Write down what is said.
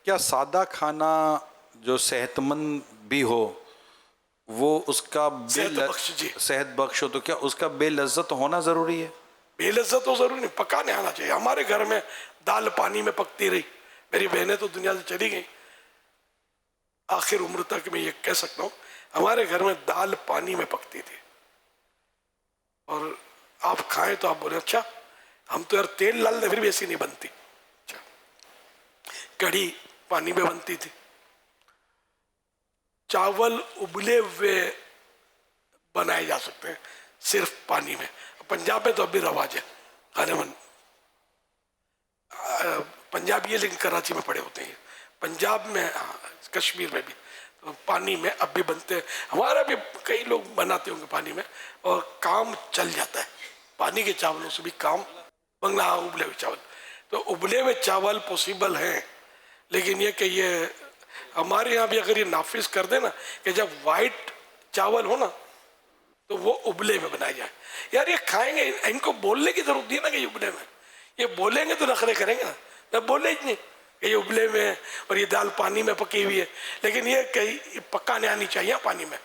क्या सादा खाना जो सेहतमंद भी हो वो उसका सेहत बख्श हो, तो क्या उसका बेलज्जत होना जरूरी है? बेलज्जत तो जरूरी नहीं, पकाने आना चाहिए। हमारे घर में दाल पानी में पकती रही, मेरी बहनें तो दुनिया से चली गई, आखिर उम्र तक मैं ये कह सकता हूँ हमारे घर में दाल पानी में पकती थी। और आप खाएं तो आप बोले अच्छा, हम तो यार तेल डाल दे फिर भी ऐसी नहीं बनती। अच्छा, कढ़ी पानी में बनती थी, चावल उबले हुए बनाए जा सकते हैं सिर्फ पानी में। पंजाब में तो अभी रवाज है खाने मन, पंजाब ये लेकिन कराची में पड़े होते हैं, पंजाब में हाँ, कश्मीर में भी तो पानी में अब भी बनते हैं। हमारा भी कई लोग बनाते होंगे पानी में, और काम चल जाता है पानी के चावलों से भी काम। बंगला उबले हुए चावल, तो उबले हुए चावल पॉसिबल हैं, लेकिन ये कि ये हमारे यहाँ भी अगर ये नाफिज कर देना कि जब वाइट चावल हो ना तो वो उबले में बनाया जाए। यार ये खाएंगे, इनको बोलने की जरूरत नहीं है ना कि ये उबले में, ये बोलेंगे तो नखरे करेंगे ना, मैं बोले ही नहीं कि ये उबले में है और ये दाल पानी में पकी हुई है, लेकिन ये कहीं पकाने आनी चाहिए पानी में।